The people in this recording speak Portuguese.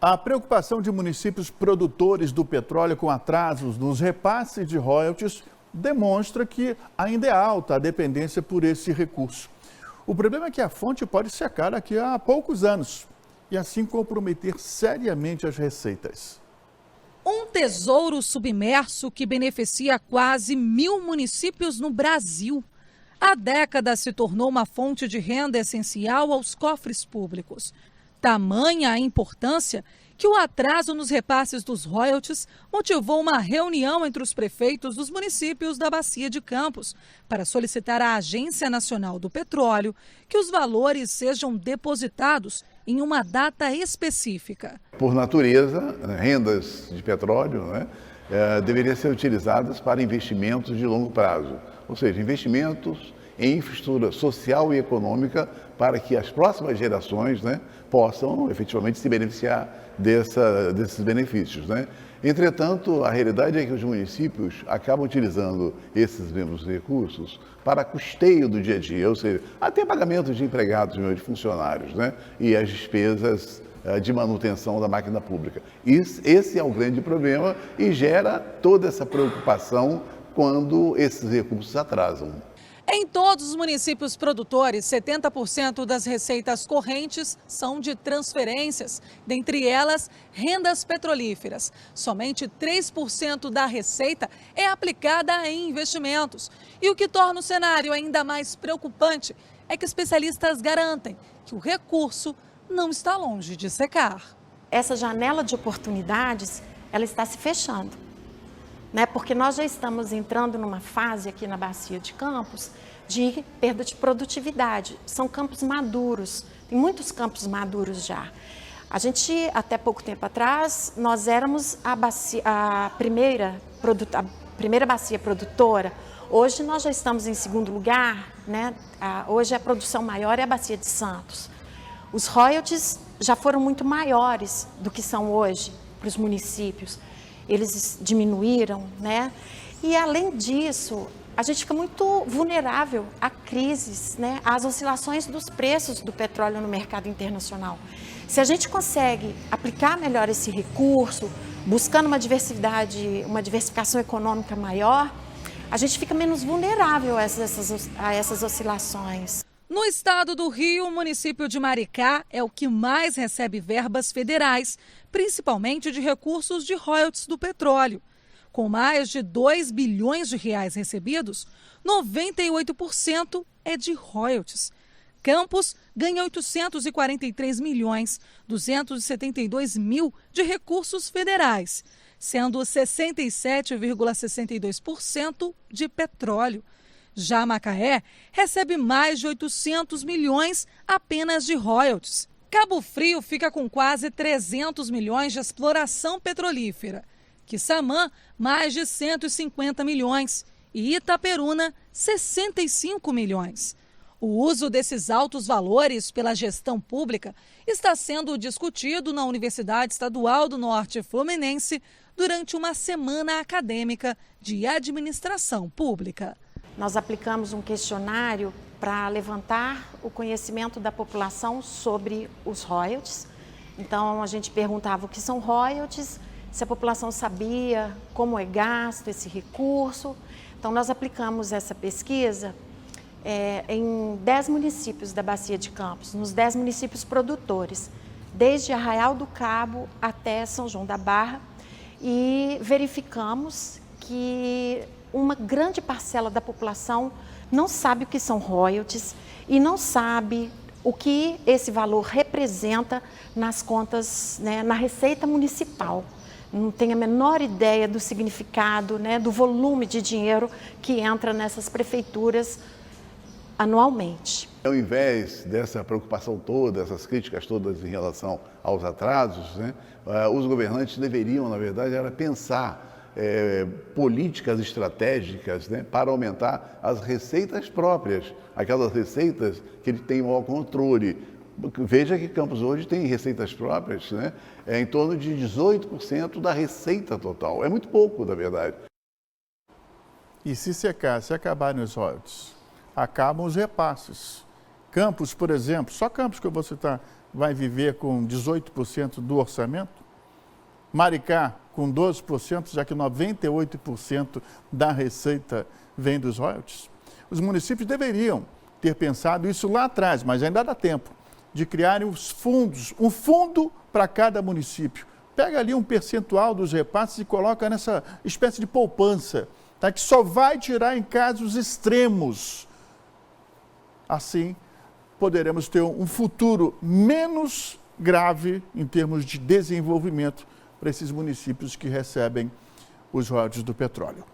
A preocupação de municípios produtores do petróleo com atrasos nos repasses de royalties demonstra que ainda é alta a dependência por esse recurso. O problema é que a fonte pode secar daqui a poucos anos e assim comprometer seriamente as receitas. Um tesouro submerso que beneficia quase 1.000 municípios no Brasil. Há décadas se tornou uma fonte de renda essencial aos cofres públicos. Tamanha a importância que o atraso nos repasses dos royalties motivou uma reunião entre os prefeitos dos municípios da Bacia de Campos para solicitar à Agência Nacional do Petróleo que os valores sejam depositados em uma data específica. Por natureza, rendas de petróleo, deveriam ser utilizadas para investimentos de longo prazo, ou seja, investimentos em infraestrutura social e econômica para que as próximas gerações possam efetivamente se beneficiar desses benefícios. Entretanto, a realidade é que os municípios acabam utilizando esses mesmos recursos para custeio do dia a dia, ou seja, até pagamento de empregados, de funcionários, e as despesas de manutenção da máquina pública. Esse é o grande problema e gera toda essa preocupação quando esses recursos atrasam. Em todos os municípios produtores, 70% das receitas correntes são de transferências, dentre elas rendas petrolíferas. Somente 3% da receita é aplicada em investimentos. E o que torna o cenário ainda mais preocupante é que especialistas garantem que o recurso não está longe de secar. Essa janela de oportunidades, ela está se fechando. Porque nós já estamos entrando numa fase aqui na Bacia de Campos de perda de produtividade. São campos maduros, tem muitos campos maduros já. A gente, até pouco tempo atrás, nós éramos a primeira bacia produtora. Hoje nós já estamos em segundo lugar, hoje a produção maior é a Bacia de Santos. Os royalties já foram muito maiores do que são hoje para os municípios. Eles diminuíram, E além disso, a gente fica muito vulnerável a crises, às oscilações dos preços do petróleo no mercado internacional. Se a gente consegue aplicar melhor esse recurso, buscando uma diversificação econômica maior, a gente fica menos vulnerável a essas oscilações. No estado do Rio, o município de Maricá é o que mais recebe verbas federais, principalmente de recursos de royalties do petróleo. Com mais de 2 bilhões de reais recebidos, 98% é de royalties. Campos ganha 843 milhões, 272 mil de recursos federais, sendo 67,62% de petróleo. Já Macaé recebe mais de 800 milhões apenas de royalties. Cabo Frio fica com quase 300 milhões de exploração petrolífera. Quissamã, mais de 150 milhões. E Itaperuna, 65 milhões. O uso desses altos valores pela gestão pública está sendo discutido na Universidade Estadual do Norte Fluminense durante uma semana acadêmica de administração pública. Nós aplicamos um questionário para levantar o conhecimento da população sobre os royalties. Então, a gente perguntava o que são royalties, se a população sabia como é gasto esse recurso. Então, nós aplicamos essa pesquisa em 10 municípios da Bacia de Campos, nos 10 municípios produtores, desde Arraial do Cabo até São João da Barra, e verificamos que uma grande parcela da população não sabe o que são royalties e não sabe o que esse valor representa nas contas, na receita municipal. Não tem a menor ideia do significado, do volume de dinheiro que entra nessas prefeituras anualmente. Ao invés dessa preocupação toda, essas críticas todas em relação aos atrasos, os governantes deveriam, na verdade, pensar políticas estratégicas para aumentar as receitas próprias, aquelas receitas que ele tem maior controle. Veja que Campos hoje tem receitas próprias, em torno de 18% da receita total. É muito pouco, na verdade. E se acabarem os royalties, acabam os repasses. Campos, por exemplo, só Campos que eu vou citar, vai viver com 18% do orçamento? Maricá com 12%, já que 98% da receita vem dos royalties? Os municípios deveriam ter pensado isso lá atrás, mas ainda dá tempo de criarem os fundos, um fundo para cada município. Pega ali um percentual dos repasses e coloca nessa espécie de poupança, tá? Que só vai tirar em casos extremos. Assim, poderemos ter um futuro menos grave em termos de desenvolvimento para esses municípios que recebem os royalties do petróleo.